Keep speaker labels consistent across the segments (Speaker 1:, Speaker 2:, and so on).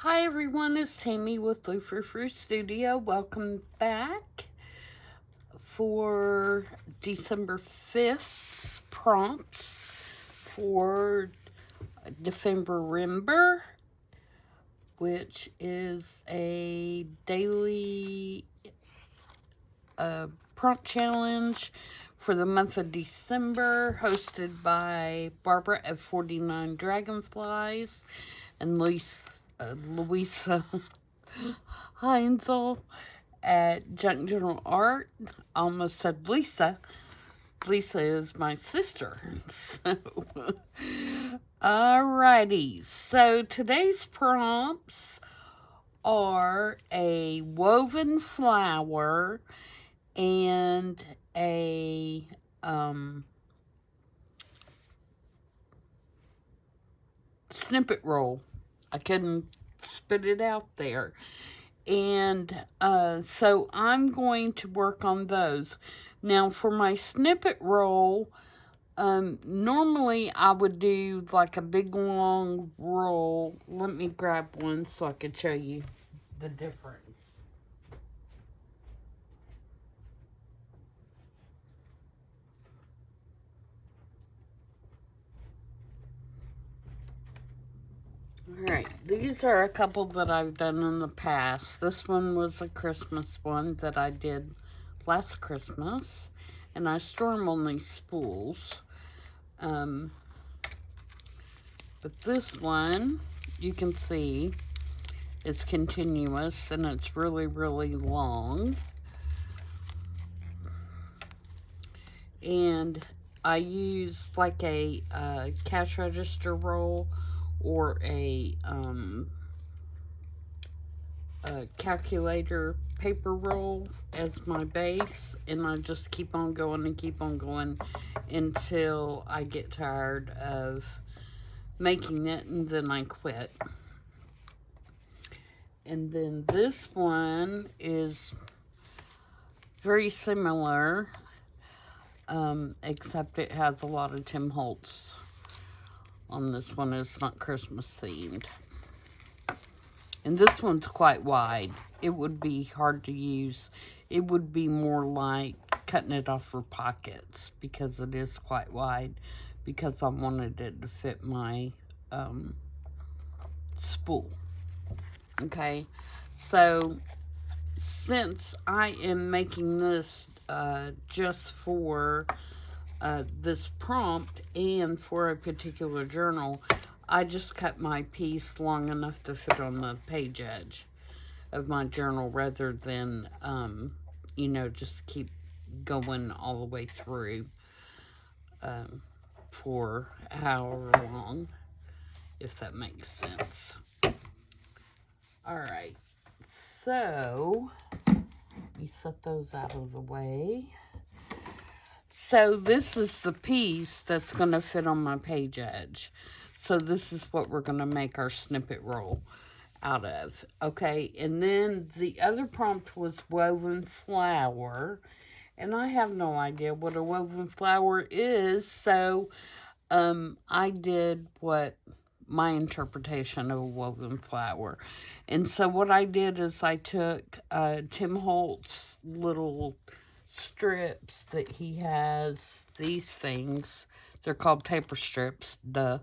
Speaker 1: Hi everyone, it's Tammy with the Frou-frou Studio. Welcome back for December 5th prompts for December, which is a daily prompt challenge for the month of December, hosted by Barbara at 49 Dragonflies and Louisa Heinzel at Junk Journal Art. I almost said Lisa. Lisa is my sister. So, alrighty. So today's prompts are a woven flower and a snippet roll. I couldn't spit it out there. And so I'm going to work on those. Now for my snippet roll, normally I would do like a big long roll. Let me grab one so I can show you the difference. Alright, these are a couple that I've done in the past. This one was a Christmas one that I did last Christmas, and I store them on these spools. But this one, you can see, is continuous, and it's really, really long. And I use like a cash register roll or a calculator paper roll as my base, and I just keep on going and keep on going until I get tired of making it, and then I quit. And then this one is very similar, except it has a lot of Tim Holtz on this one. It's not Christmas themed. And this one's quite wide. It would be hard to use. It would be more like cutting it off for pockets because it is quite wide, because I wanted it to fit my spool. Okay, so since I am making this just for this prompt and for a particular journal, I just cut my piece long enough to fit on the page edge of my journal rather than, you know, just keep going all the way through for however long, if that makes sense. Alright, so let me set those out of the way. So this is the piece that's going to fit on my page edge. So this is what we're going to make our snippet roll out of. Okay, and then the other prompt was woven flower. And I have no idea what a woven flower is. So I did what my interpretation of a woven flower. And so what I did is I took Tim Holtz little strips that he has, these things, they're called paper strips, duh.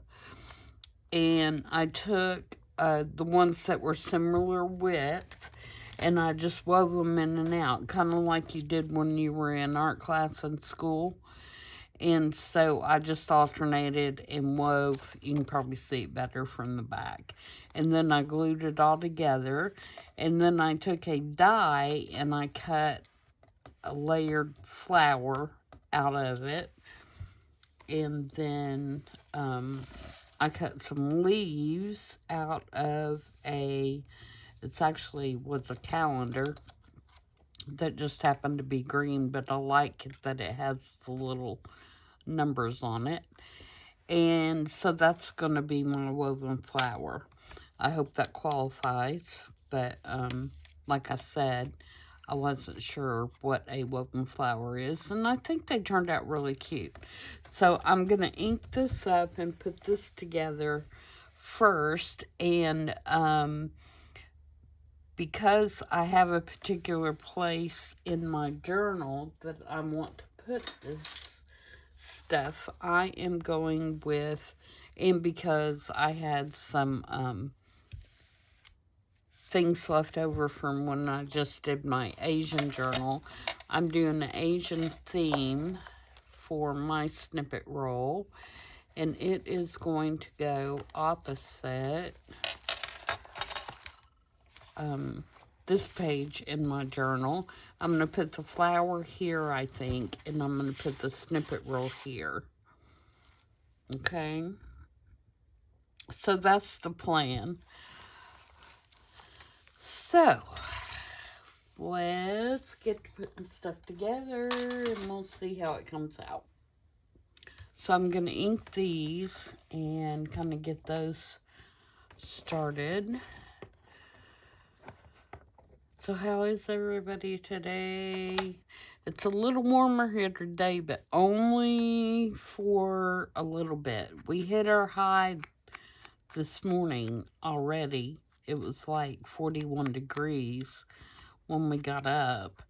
Speaker 1: And I took the ones that were similar width, and I just wove them in and out, kind of like you did when you were in art class in school. And so I just alternated and wove. You can probably see it better from the back. And then I glued it all together. And then I took a die and I cut a layered flower out of it. And then I cut some leaves out of it's actually was a calendar that just happened to be green, but I like that it has the little numbers on it. And so that's going to be my woven flower. I hope that qualifies, but like I said, I wasn't sure what a woven flower is, and I think they turned out really cute. So I'm going to ink this up and put this together first, and because I have a particular place in my journal that I want to put this stuff, I am going with, and because I had some things left over from when I just did my Asian journal, I'm doing an Asian theme for my snippet roll, and it is going to go opposite this page in my journal. I'm going to put the flower here, I think, and I'm going to put the snippet roll here. Okay? So that's the plan. So, let's get to putting stuff together, and we'll see how it comes out. So I'm going to ink these and kind of get those started. So how is everybody today? It's a little warmer here today, but only for a little bit. We hit our high this morning already. It was like 41 degrees when we got up,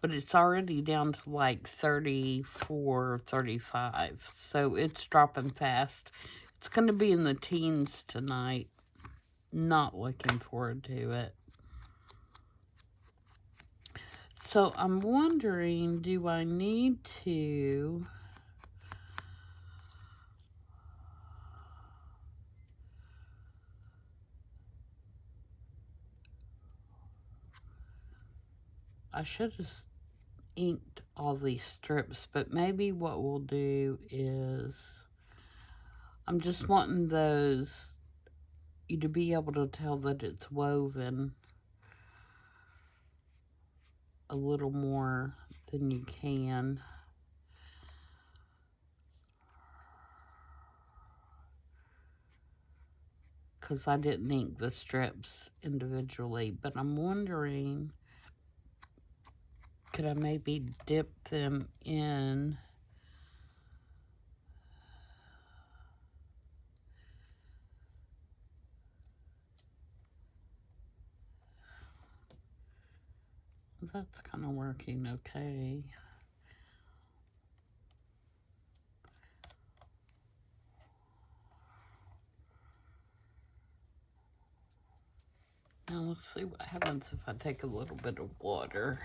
Speaker 1: but it's already down to like 34, 35. So it's dropping fast. It's going to be in the teens tonight. Not looking forward to it. So I'm wondering, do I need to I should have inked all these strips, but maybe what we'll do is, I'm just wanting you to be able to tell that it's woven a little more than you can. Because I didn't ink the strips individually, but I'm wondering, could I maybe dip them in that's kind of working okay. Now let's see what happens if I take a little bit of water.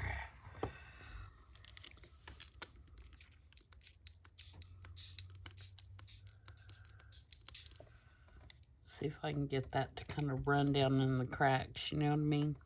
Speaker 1: See if I can get that to kind of run down in the cracks, you know what I mean?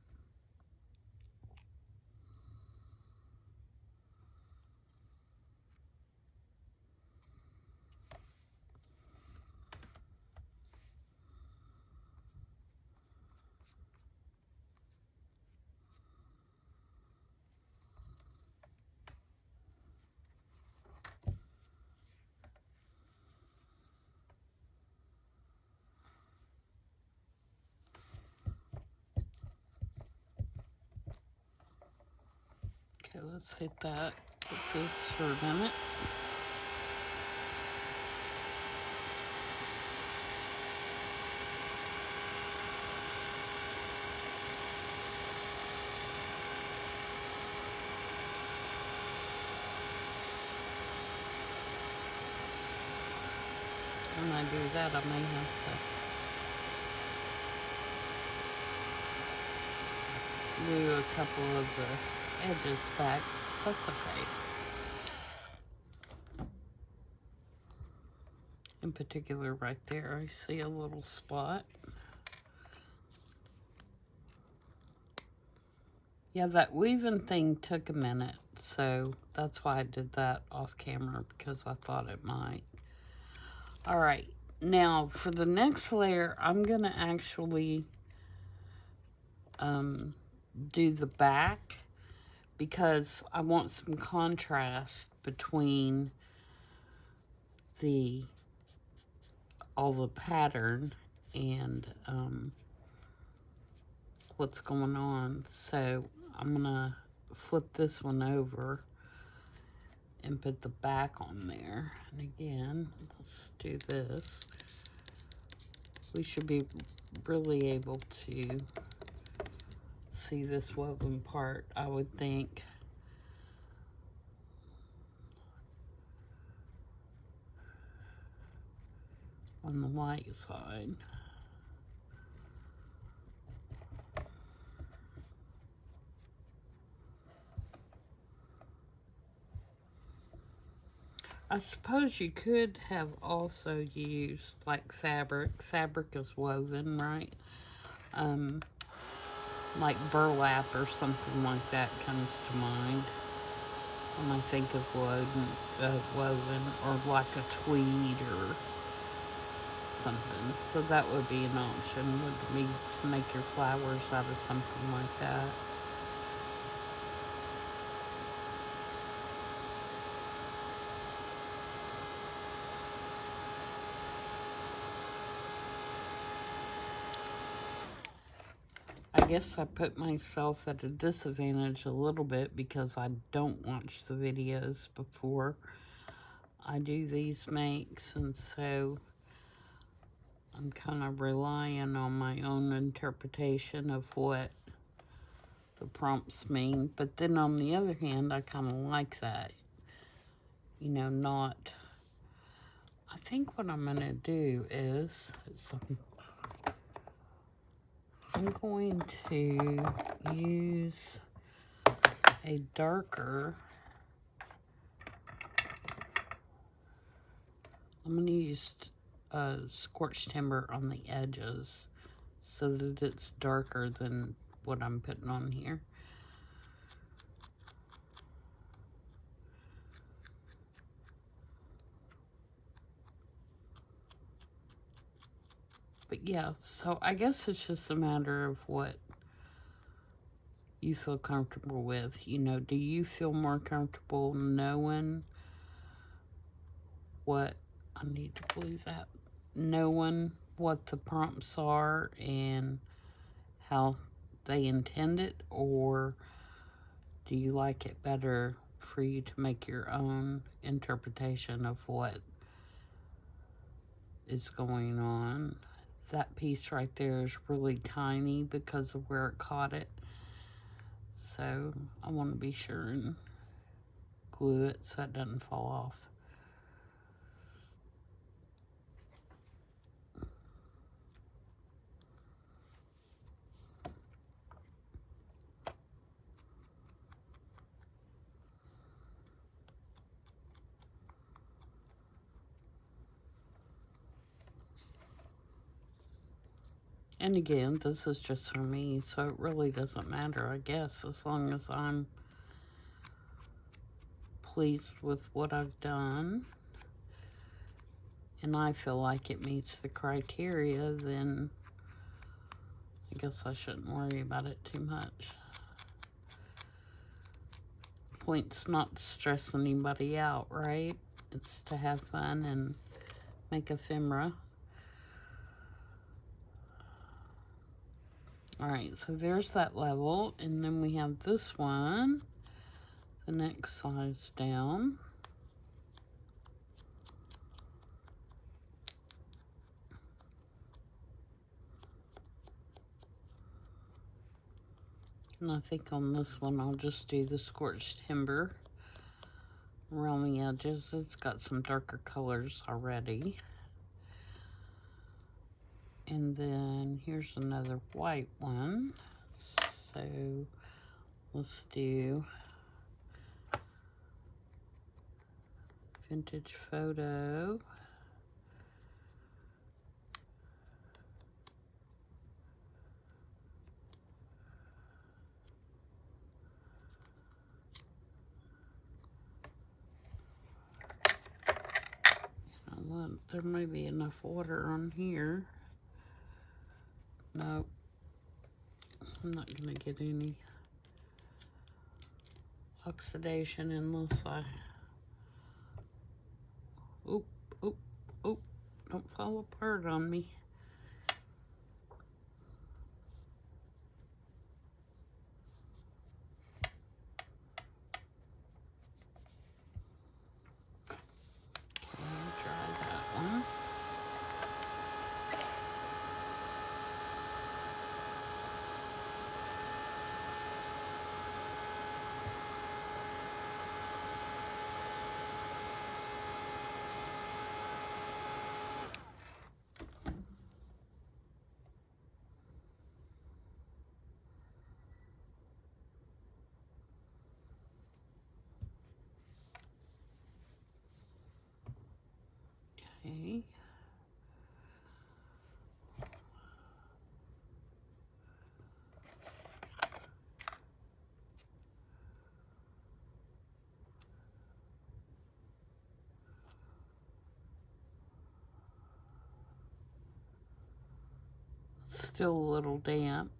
Speaker 1: Okay, let's hit that with this for a minute. When I do that, I may have to do a couple of the edges back. That's okay. In particular, right there, I see a little spot. Yeah, that weaving thing took a minute, so that's why I did that off camera, because I thought it might. All right, now for the next layer, I'm going to actually do the back, because I want some contrast between all the pattern and what's going on. So I'm gonna flip this one over and put the back on there. And again, let's do this. we should be really able to see this woven part, I would think. On the white side. I suppose you could have also used like fabric. Fabric is woven, right? Like burlap or something like that comes to mind when I think of woven, or like a tweed or something. So that would be an option, would be to make your flowers out of something like that. I guess I put myself at a disadvantage a little bit because I don't watch the videos before I do these makes, and so I'm kind of relying on my own interpretation of what the prompts mean. But then on the other hand, I kind of like that. You know, not... I think what I'm going to do is... I'm going to use a darker... I'm going to use scorched timber on the edges so that it's darker than what I'm putting on here. But yeah, so I guess it's just a matter of what you feel comfortable with. You know, do you feel more comfortable knowing what, I need to believe that, knowing what the prompts are and how they intend it, or do you like it better for you to make your own interpretation of what is going on? That piece right there is really tiny because of where it caught it. So I want to be sure and glue it so it doesn't fall off. And again, this is just for me, so it really doesn't matter, I guess, as long as I'm pleased with what I've done and I feel like it meets the criteria, then I guess I shouldn't worry about it too much. The point's not to stress anybody out, right? It's to have fun and make ephemera. Alright, so there's that level, and then we have this one, the next size down. And I think on this one I'll just do the scorched timber around the edges. It's got some darker colors already. And then here's another white one. So let's do vintage photo. There may be enough water on here. Nope. I'm not going to get any oxidation unless I... Oop, oop, oop. Don't fall apart on me. Okay, try that one. Okay. Still a little damp.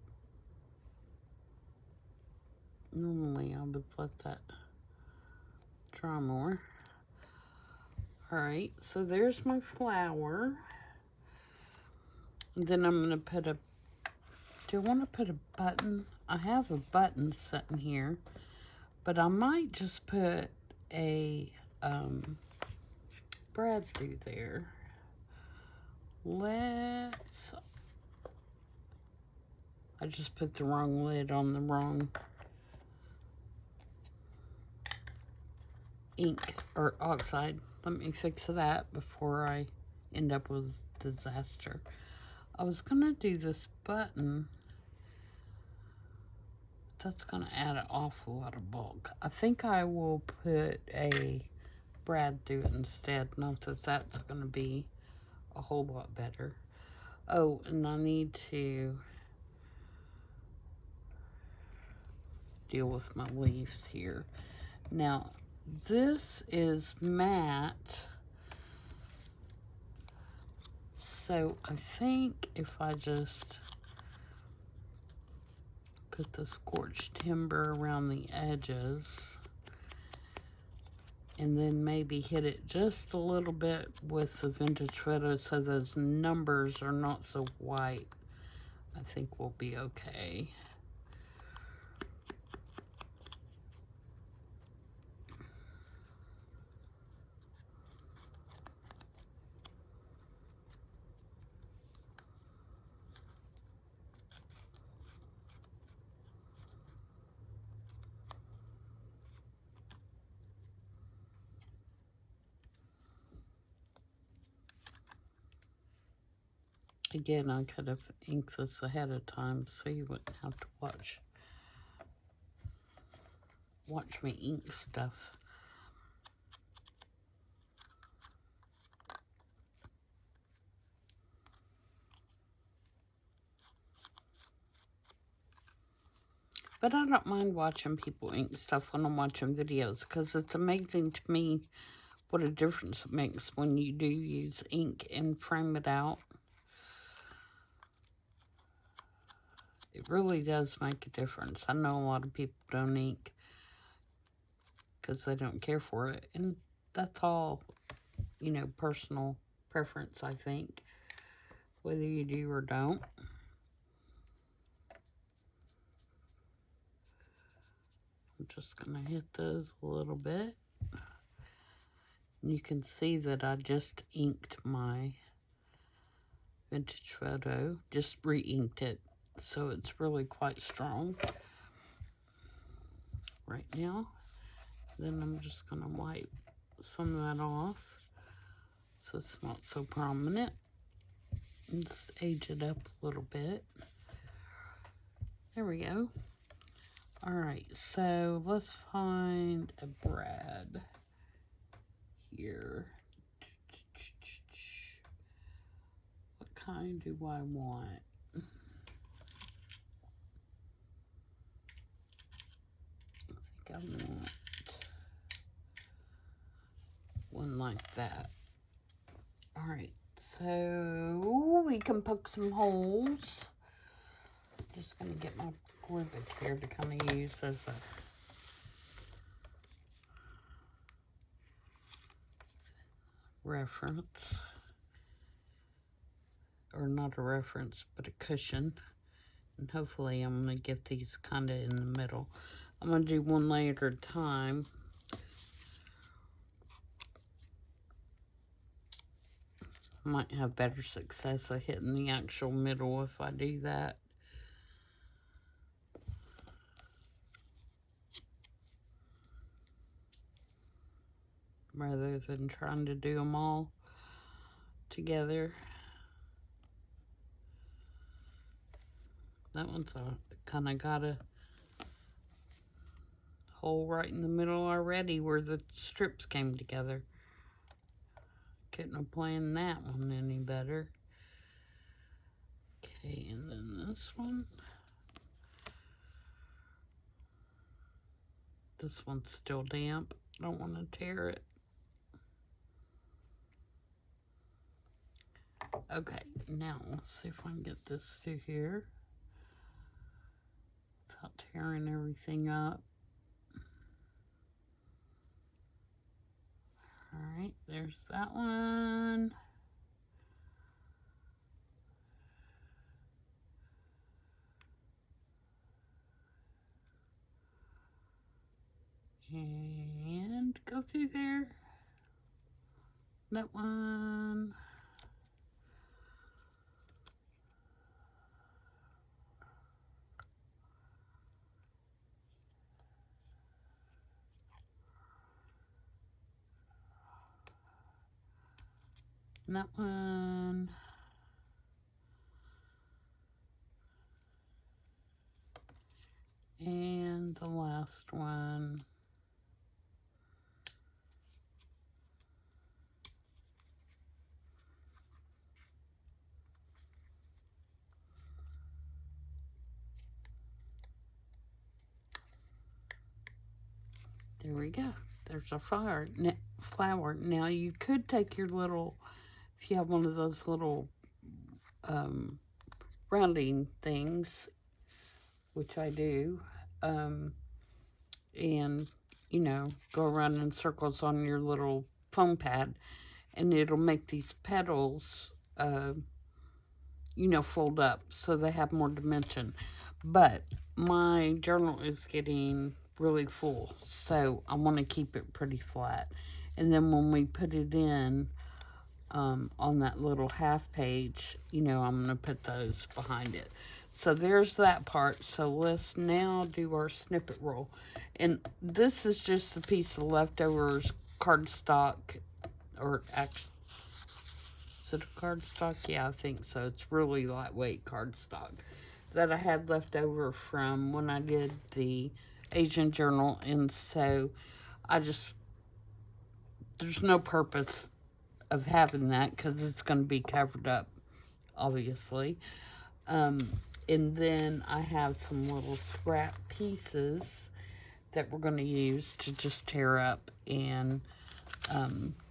Speaker 1: Normally I would let that dry more. Alright, so there's my flower. And then I'm going to put a, do I want to put a button? I have a button sitting here, but I might just put a brad through there. I just put the wrong lid on the wrong ink or oxide. Let me fix that before I end up with disaster. I was gonna do this button. That's gonna add an awful lot of bulk. I think I will put a brad through it instead. Not that that's gonna be a whole lot better. Oh, and I need to deal with my leaves here. Now, this is matte. So I think if I just put the scorched timber around the edges and then maybe hit it just a little bit with the vintage photo so those numbers are not so white, I think we'll be okay. Again, I could have inked this ahead of time so you wouldn't have to watch me ink stuff. But I don't mind watching people ink stuff when I'm watching videos because it's amazing to me what a difference it makes when you do use ink and frame it out. It really does make a difference. I know a lot of people don't ink because they don't care for it. And that's all, you know, personal preference, I think, whether you do or don't. I'm just going to hit those a little bit. You can see that I just inked my vintage photo, just re-inked it, so it's really quite strong right now. Then I'm just going to wipe some of that off so it's not so prominent. And just age it up a little bit. There we go. Alright, so let's find a brad here. What kind do I want? I want one like that. Alright, so we can poke some holes. Just gonna get my ribbon here to kind of use as a reference. Or not a reference, but a cushion. And hopefully I'm gonna get these kind of in the middle. I'm going to do one layer at a time. Might have better success at hitting the actual middle if I do that. Rather than trying to do them all together. That one's kind of got a hole right in the middle already where the strips came together. Couldn't have planned that one any better. Okay, and then this one. This one's still damp. Don't want to tear it. Okay, now let's see if I can get this through here without tearing everything up. Alright, there's that one. And go through there. That one. That one. And the last one. There we go. There's a flower. Now you could take your little, if you have one of those little rounding things, which I do, and, you know, go around in circles on your little foam pad, and it'll make these petals, you know, fold up so they have more dimension. But my journal is getting really full, so I want to keep it pretty flat. And then when we put it in on that little half page, you know, I'm going to put those behind it. So there's that part. So let's now do our snippet roll. And this is just a piece of leftovers cardstock, or actually, is it a cardstock? Yeah, I think so. It's really lightweight cardstock that I had left over from when I did the Asian journal. And so I just, there's no purpose of having that because it's going to be covered up, obviously. And then I have some little scrap pieces that we're going to use to just tear up and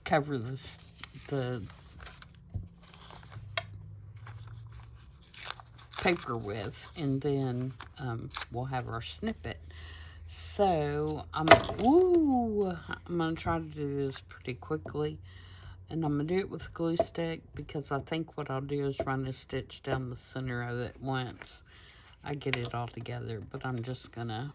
Speaker 1: cover the paper with, and then we'll have our snippet. So I'm going to try to do this pretty quickly, and I'm going to do it with a glue stick because I think what I'll do is run a stitch down the center of it once I get it all together. But I'm just going to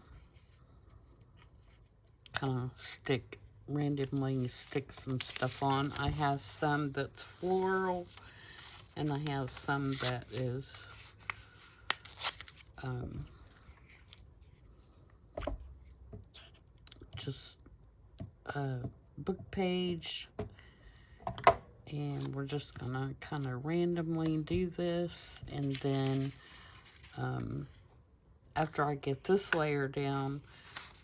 Speaker 1: kind of randomly stick some stuff on. I have some that's floral, and I have some that is just a book page. And we're just gonna kind of randomly do this, and then after I get this layer down,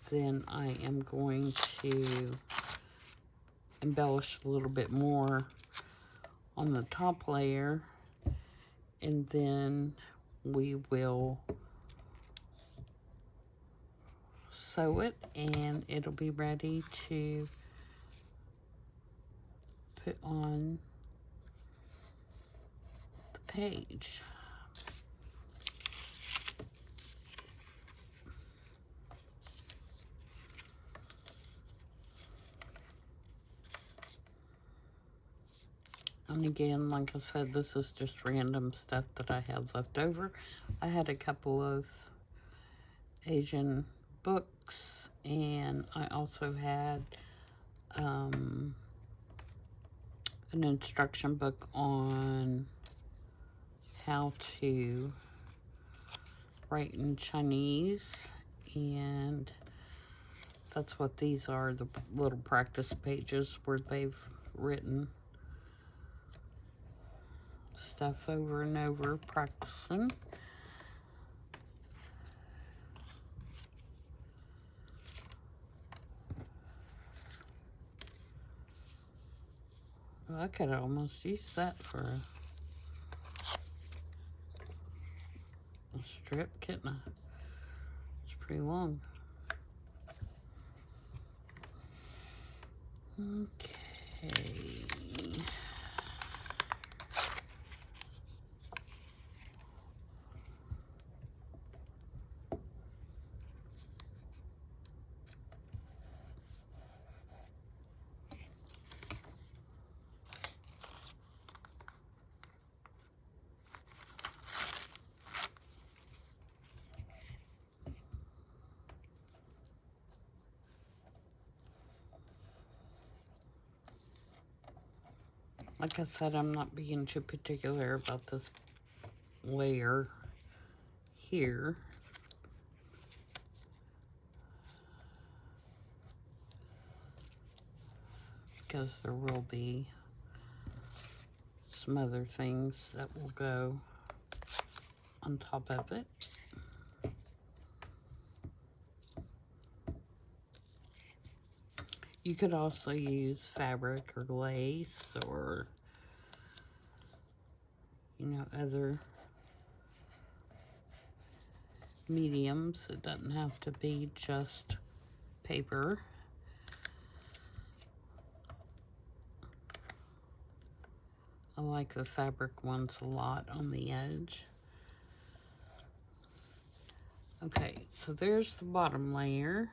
Speaker 1: then I am going to embellish a little bit more on the top layer, and then we will sew it, and it'll be ready to put on the page. And again, like I said, this is just random stuff that I have left over. I had a couple of Asian books, and I also had an instruction book on how to write in Chinese, and that's what these are, the little practice pages where they've written stuff over and over, practicing. Well, I could almost use that for a strip, couldn't I? It's pretty long. Okay. Like I said, I'm not being too particular about this layer here. Because there will be some other things that will go on top of it. You could also use fabric or lace or, you know, other mediums. It doesn't have to be just paper. I like the fabric ones a lot on the edge. Okay, so there's the bottom layer.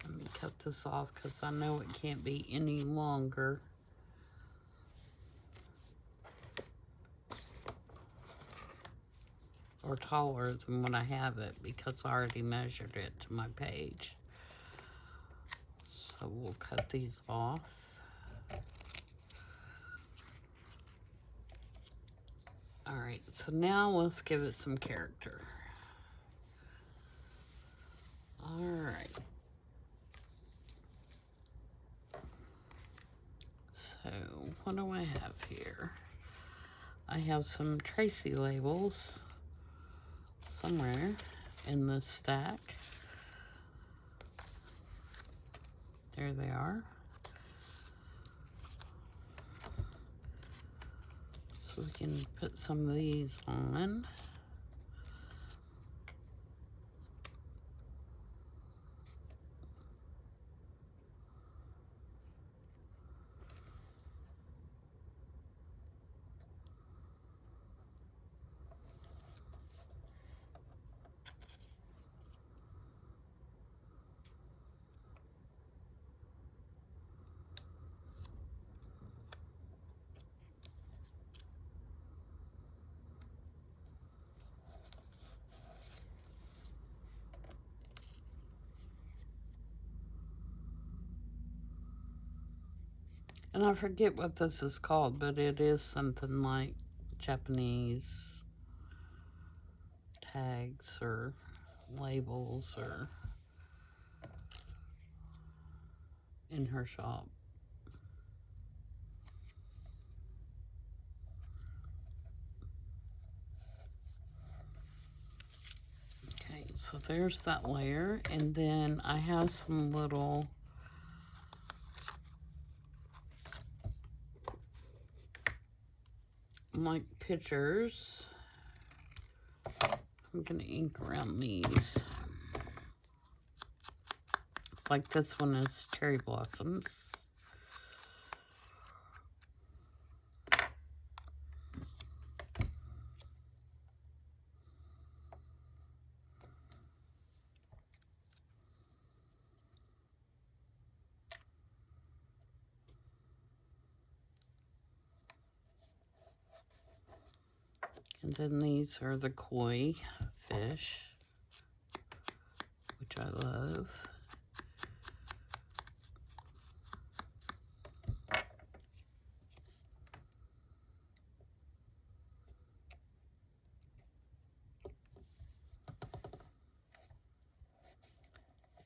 Speaker 1: Let me cut this off because I know it can't be any longer. Or taller than when I have it because I already measured it to my page. So we'll cut these off. Alright, so now let's give it some character. Alright. So, what do I have here? I have some Tracy labels somewhere in this stack. There they are. So we can put some of these on. And I forget what this is called, but it is something like Japanese tags or labels or in her shop. Okay, so there's that layer, and then I have some little like pictures. I'm gonna ink around these. Like this one is cherry blossoms. And then these are the koi fish, which I love.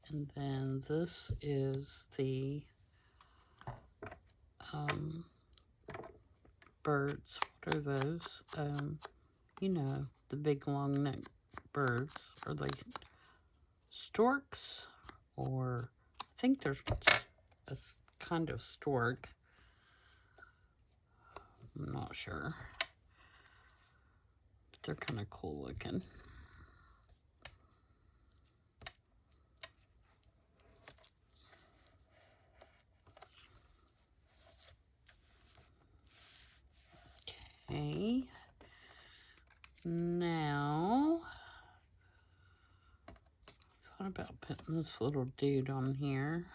Speaker 1: And then this is the birds. What are those? You know, the big long neck birds. Are they storks? Or I think there's a kind of stork. I'm not sure. But they're kind of cool looking. Okay. Now, what about putting this little dude on here?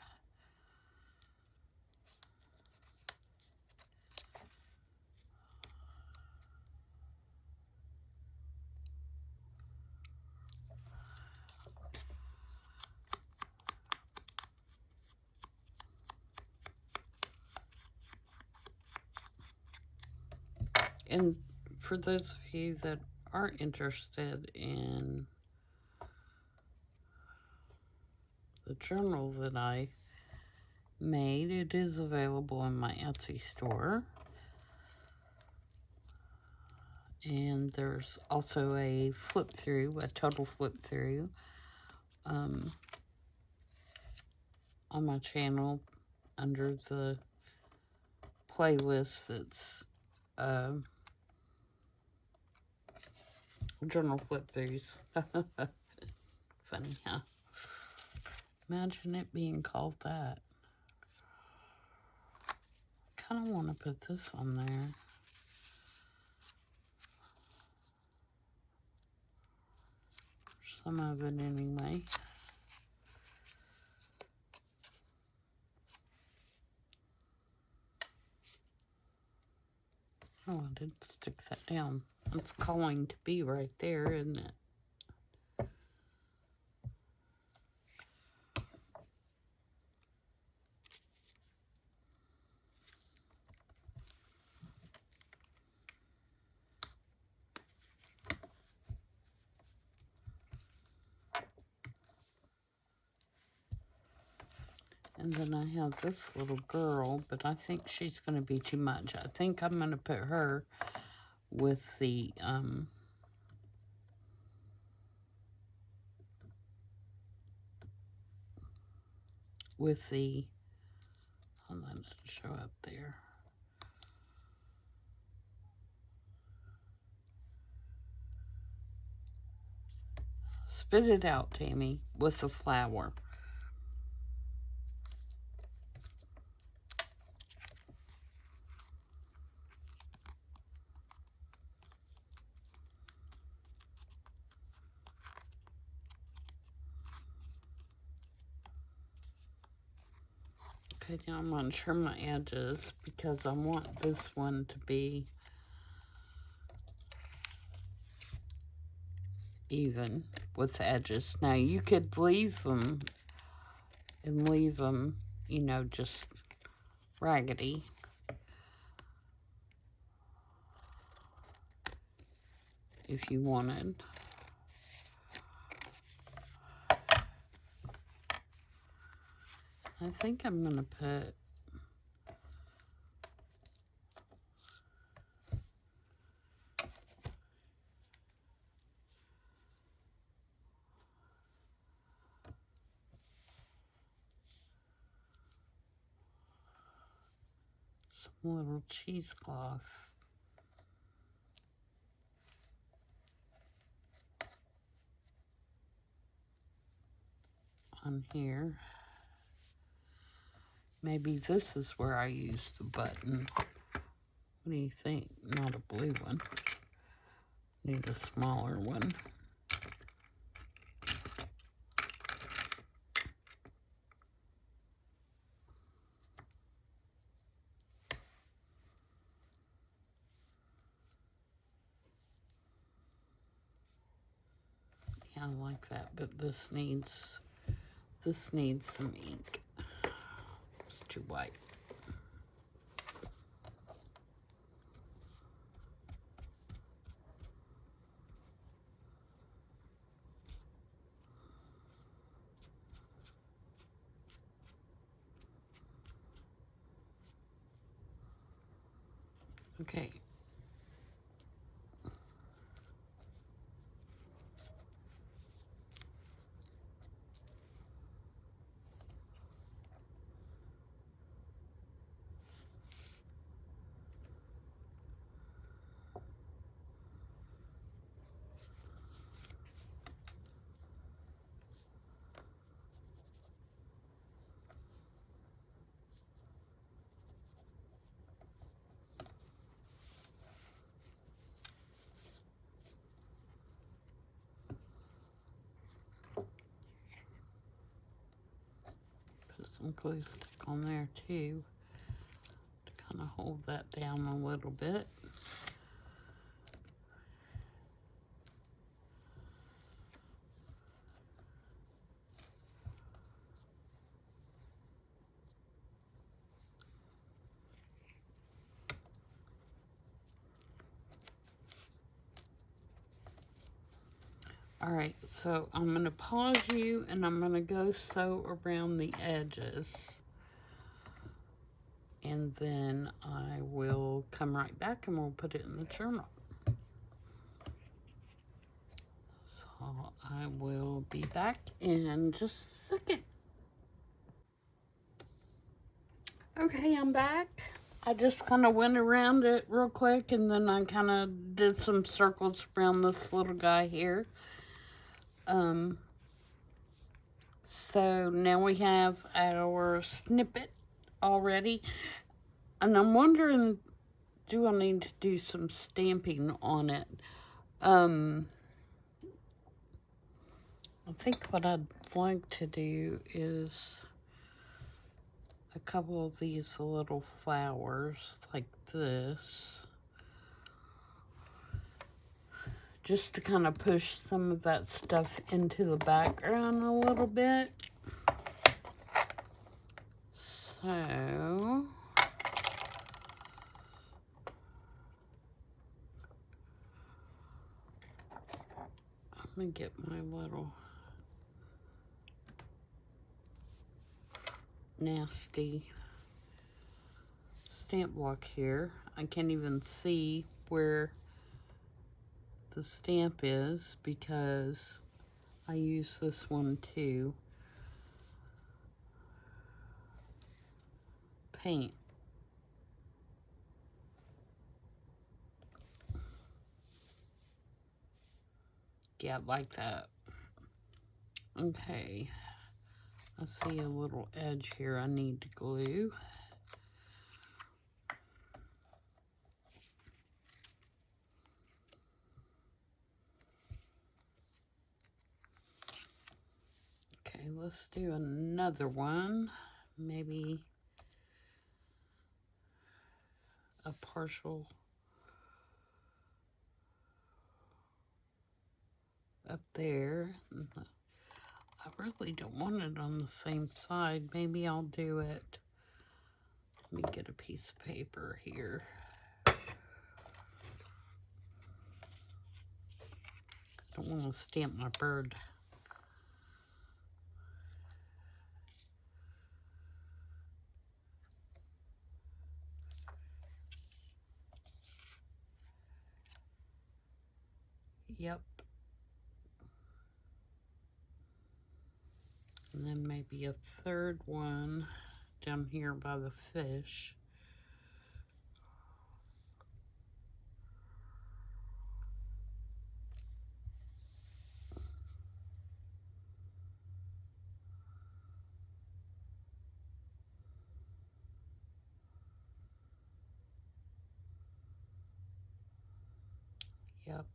Speaker 1: And for those of you that are interested in the journal that I made, it is available in my Etsy store. And there's also a flip through, a total flip through, on my channel under the playlist that's journal flip throughs. Funny, huh? Imagine it being called that. I kind of want to put this on there. Some of it anyway. Oh, I did stick that down. It's calling to be right there, isn't it? And then I have this little girl, but I think she's going to be too much. I think I'm going to put her with the, hold on, it'll show up there. Spit it out, Tammy, with the flower. Okay, now I'm going to trim my edges because I want this one to be even with the edges. Now, you could leave them, you know, just raggedy. If you wanted. I think I'm going to put some little cheesecloth on here. Maybe this is where I use the button. What do you think? Not a blue one. Need a smaller one. Yeah, I like that, but this needs some ink. It's too white. Okay. glue stick on there too to kind of hold that down a little bit. Alright, so I'm going to pause you and I'm going to go sew around the edges. And then I will come right back and we'll put it in the journal. So I will be back in just a second. Okay, I'm back. I just kind of went around it real quick and then I kind of did some circles around this little guy here. So now we have our snippet already. And I'm wondering, do I need to do some stamping on it? I think what I'd like to do is a couple of these little flowers like this. Just to kind of push some of that stuff into the background a little bit. So, I'm going to get my little nasty stamp block here. I can't even see where the stamp is because I use this one to paint. Yeah, like that. Okay. I see a little edge here I need to glue. Okay, let's do another one. Maybe a partial up there. I really don't want it on the same side. Maybe I'll do it. Let me get a piece of paper here. I don't want to stamp my bird. Yep. And then maybe a third one down here by the fish. Yep.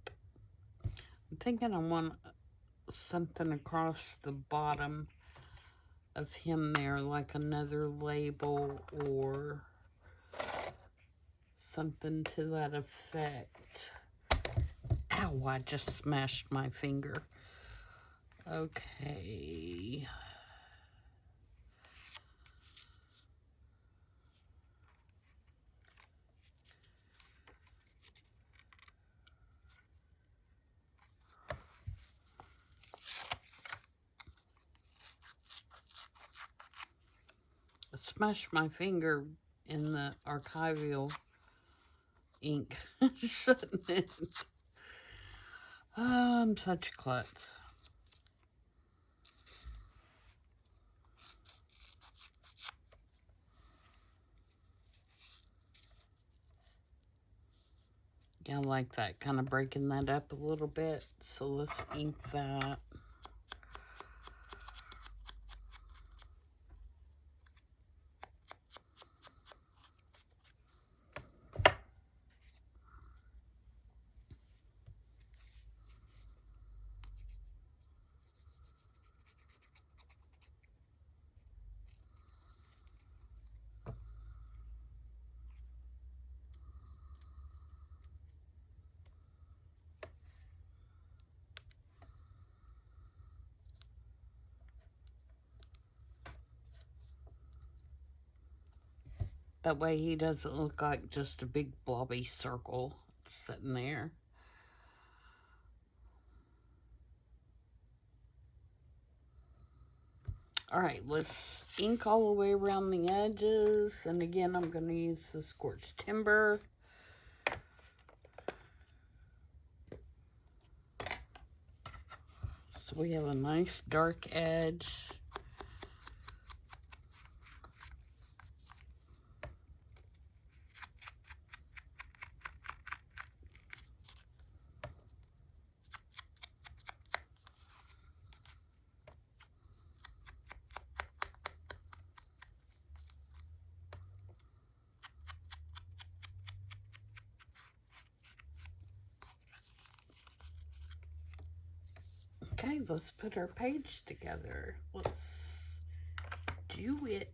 Speaker 1: I'm thinking I want something across the bottom of him there, like another label or something to that effect. Ow, I just smashed my finger. Okay. I smashed my finger in the archival ink. Shouldn't it? Oh, I'm such a klutz. Yeah, I like that, kind of breaking that up a little bit. So let's ink that. That way he doesn't look like just a big blobby circle sitting there. Alright, let's ink all the way around the edges. And again, I'm going to use the scorched timber. So we have a nice dark edge. Okay, let's put our page together. Let's do it.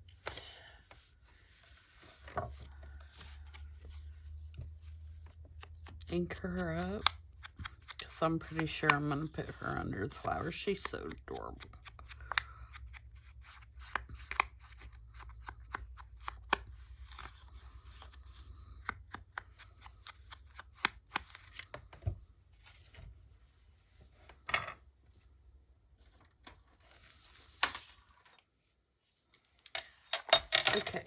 Speaker 1: Ink her up, because I'm pretty sure I'm going to put her under the flowers. She's so adorable. Okay,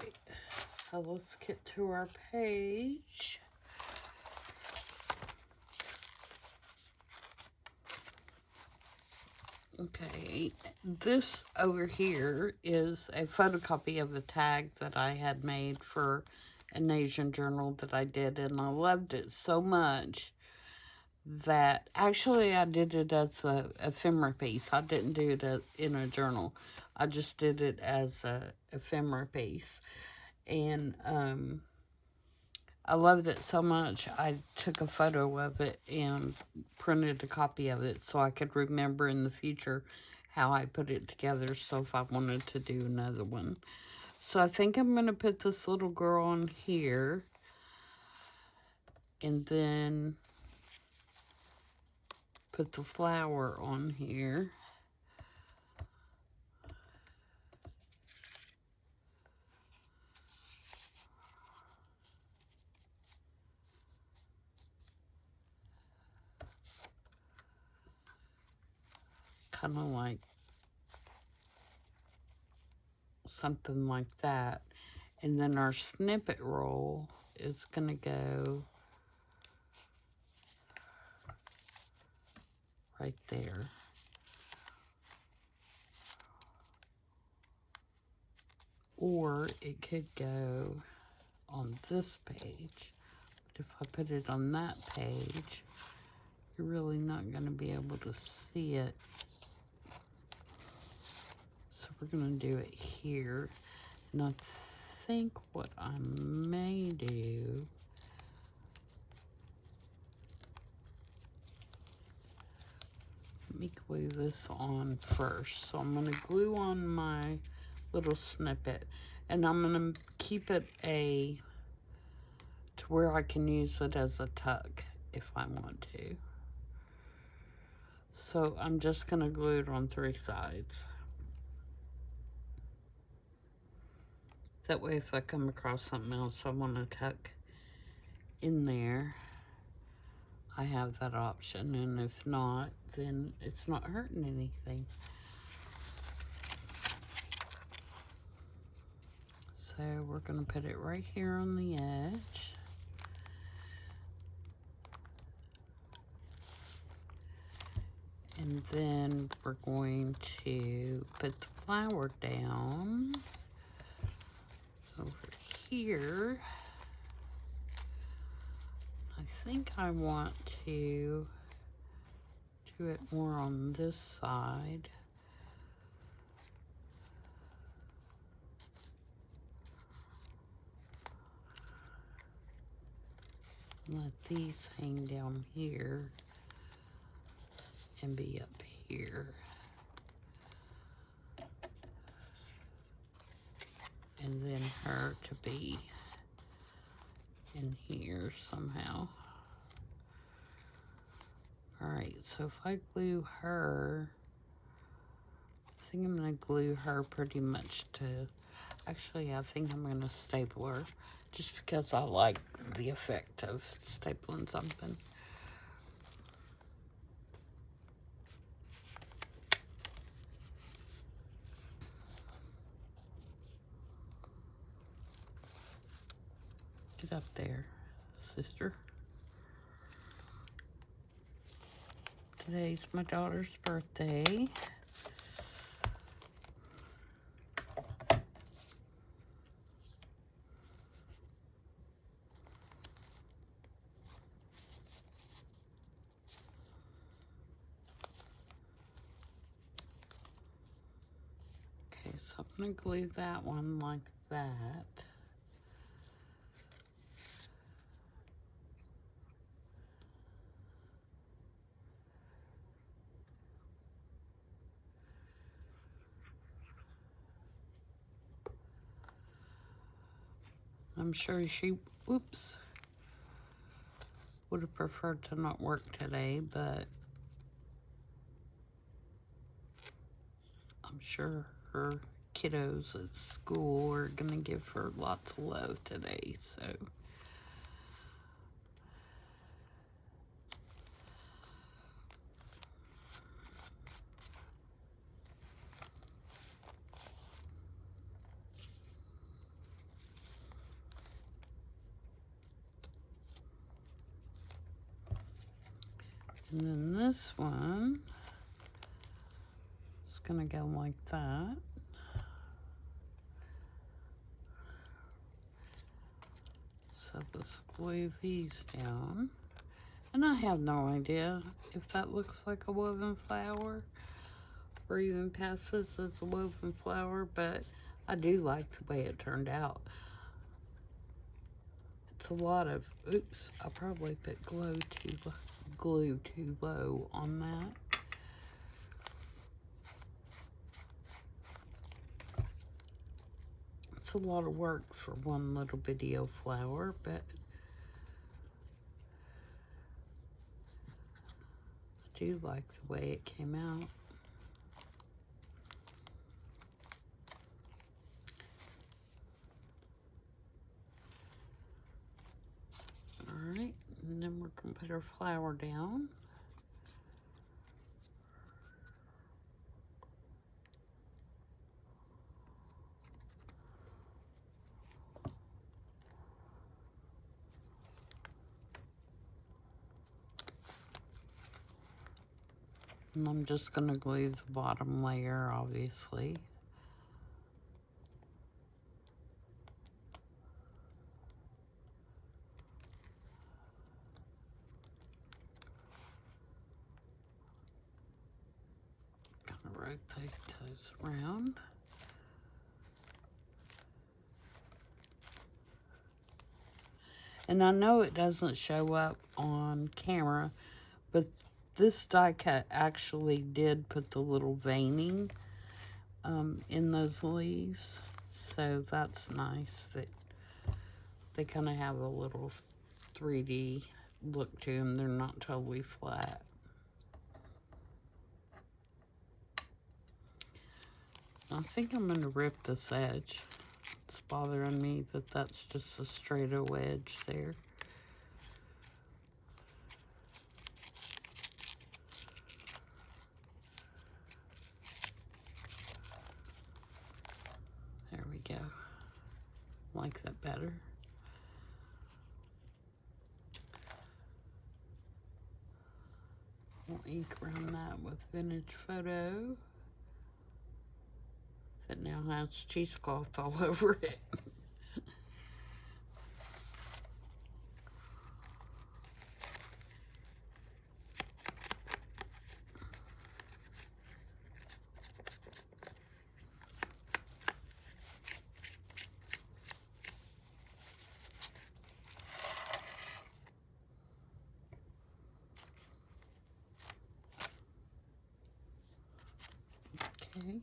Speaker 1: so let's get to our page. Okay, this over here is a photocopy of a tag that I had made for an Asian journal that I did, and I loved it so much that actually I did it as a ephemera piece. I didn't do it in a journal. I just did it as a ephemera piece. And I loved it so much, I took a photo of it and printed a copy of it so I could remember in the future how I put it together, so if I wanted to do another one. So I think I'm going to put this little girl on here, and then put the flower on here. Kind of like something like that. And then our snippet roll is going to go right there. Or it could go on this page. But if I put it on that page, you're really not going to be able to see it. So we're going to do it here. And I think what I may do, let me glue this on first. So I'm going to glue on my little snippet, and I'm going to keep it to where I can use it as a tuck if I want to. So I'm just going to glue it on 3 sides. That way if I come across something else I want to tuck in there, I have that option, and if not, then it's not hurting anything. So we're going to put it right here on the edge. And then we're going to put the flower down over here. I think I want to do it more on this side. Let these hang down here and be up here. And then her to be in here somehow. Alright, so if I glue her, I think I'm going to glue her pretty much to, Actually, I think I'm going to staple her just because I like the effect of stapling something. Get up there, sister. Today's my daughter's birthday. Okay, so I'm going to glue that one like that. I'm sure she, whoops, would have preferred to not work today, but I'm sure her kiddos at school are gonna give her lots of love today, so. And then this one is gonna go like that. So let's glue these down. And I have no idea if that looks like a woven flower or even passes as a woven flower, but I do like the way it turned out. It's a lot of, oops, I probably put glue too low on that. It's a lot of work for one little video flower, but I do like the way it came out. Alright, and then we're going to put our flower down. And I'm just going to glue the bottom layer, obviously. Gonna rotate those around. And I know it doesn't show up on camera, but this die cut actually did put the little veining in those leaves. So that's nice that they kind of have a little 3D look to them. They're not totally flat. I think I'm going to rip this edge. It's bothering me that that's just a straight edge there. There we go. Like that better. We'll ink around that with Vintage Photo. That now has cheesecloth all over it. Okay.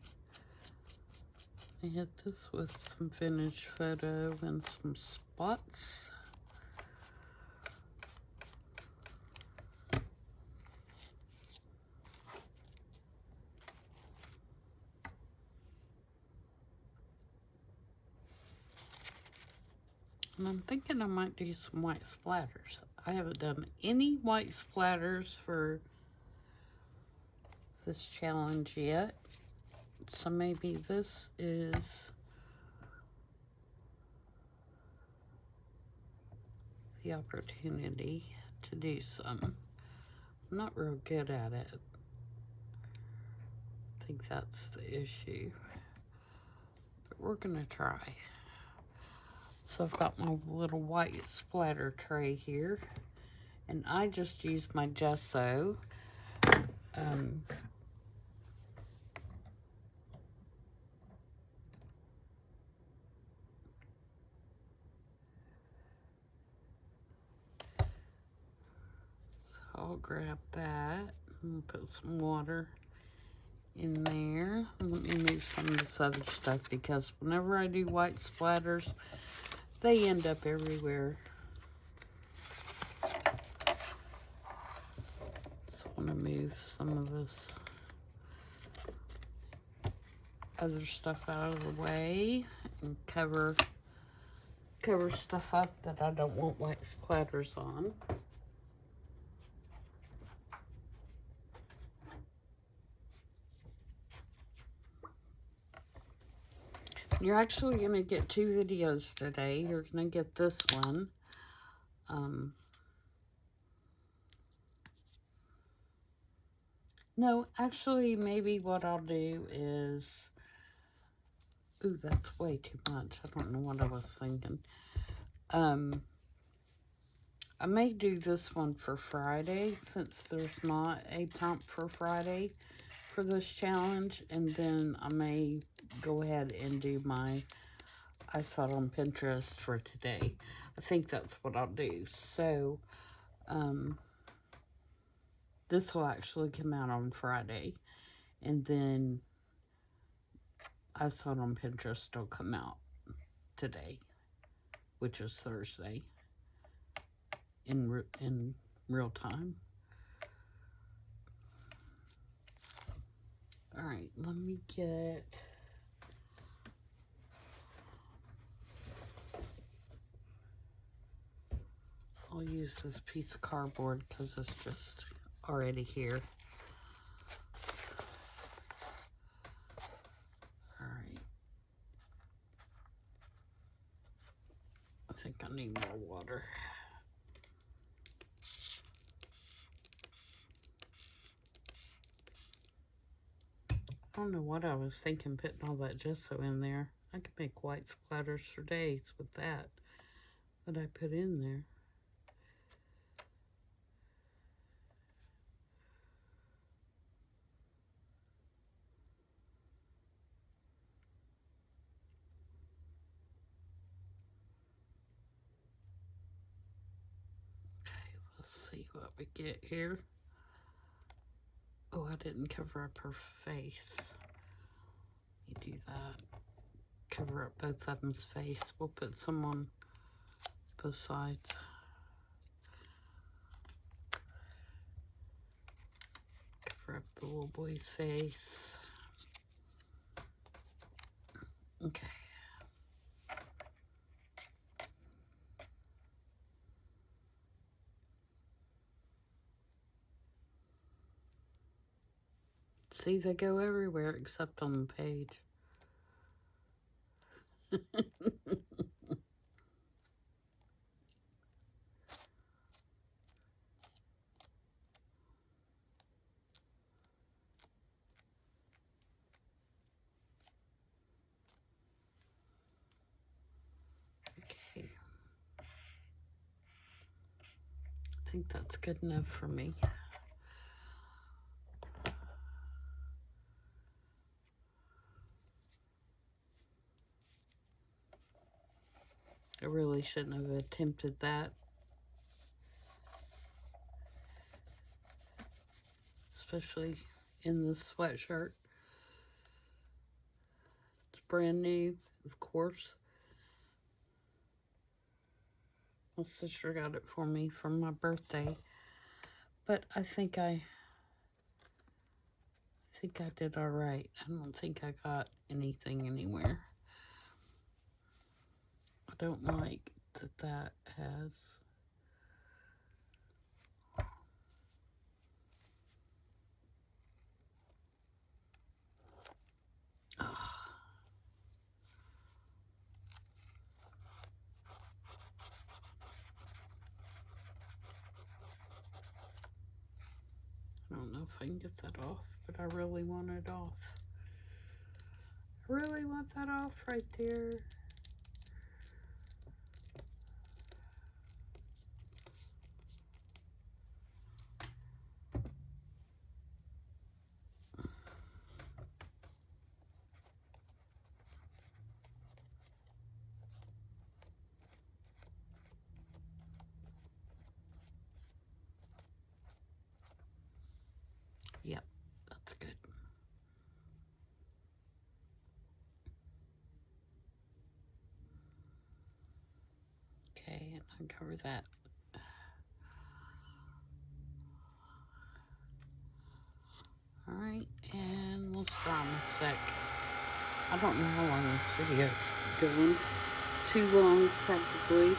Speaker 1: I hit this with some Vintage Photo and some spots. And I'm thinking I might do some white splatters. I haven't done any white splatters for this challenge yet. So maybe this is the opportunity to do some. I'm not real good at it. I think that's the issue. But we're gonna try. So I've got my little white splatter tray here. And I just used my gesso. I'll grab that and put some water in there. Let me move some of this other stuff because whenever I do white splatters, they end up everywhere. So I want to move some of this other stuff out of the way and cover stuff up that I don't want white splatters on. You're actually going to get 2 videos today. You're going to get this one. No, actually, maybe what I'll do is... Ooh, that's way too much. I don't know what I was thinking. I may do this one for Friday, since there's not a prompt for Friday for this challenge. And then I may go ahead and do my I saw it on Pinterest for today. I think that's what I'll do. So, this will actually come out on Friday. And then I saw it on Pinterest will come out today, which is Thursday, in real time. All right, let me get... I'll use this piece of cardboard because it's just already here. All right. I think I need more water. I don't know what I was thinking putting all that gesso in there. I could make white splatters for days with that I put in there. Okay, let's see what we get here. Oh, I didn't cover up her face. You do that. Cover up both of them's face. We'll put some on both sides. Cover up the little boy's face. Okay. See, they go everywhere except on the page. Okay. I think that's good enough for me. I really shouldn't have attempted that. Especially in this sweatshirt. It's brand new, of course. My sister got it for me for my birthday. But I think I did all right. I don't think I got anything anywhere. I don't like that has. Oh. I don't know if I can get that off, but I really want it off. I really want that off right there. Yep, that's good. Okay, and uncover that. Alright, and we'll start in a sec. I don't know how long this video is going. Too long, probably.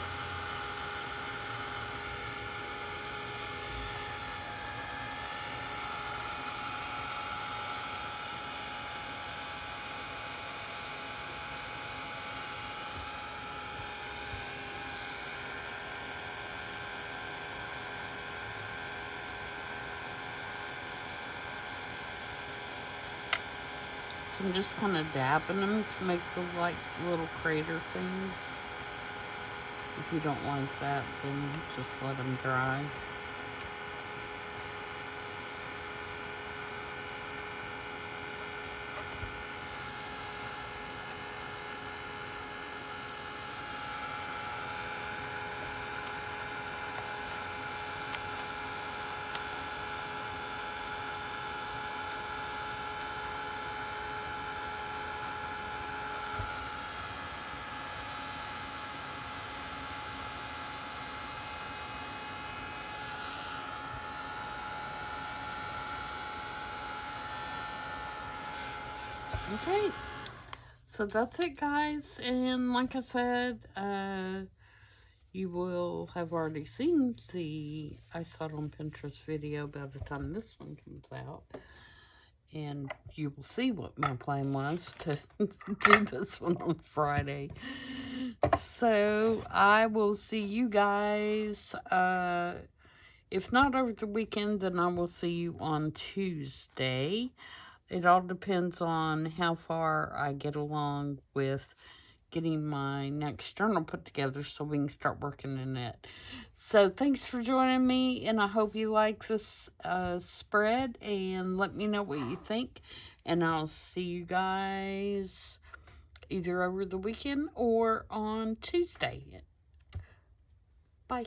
Speaker 1: So I'm just kind of dabbing them to make the like little crater things. If you don't like that, then just let them dry. Okay, so that's it, guys. And like I said, you will have already seen the I Saw It on Pinterest video by the time this one comes out. And you will see what my plan was to do this one on Friday. So I will see you guys, if not over the weekend, then I will see you on Tuesday. It all depends on how far I get along with getting my next journal put together so we can start working in it. So thanks for joining me, and I hope you like this spread, and let me know what you think, and I'll see you guys either over the weekend or on Tuesday. Bye.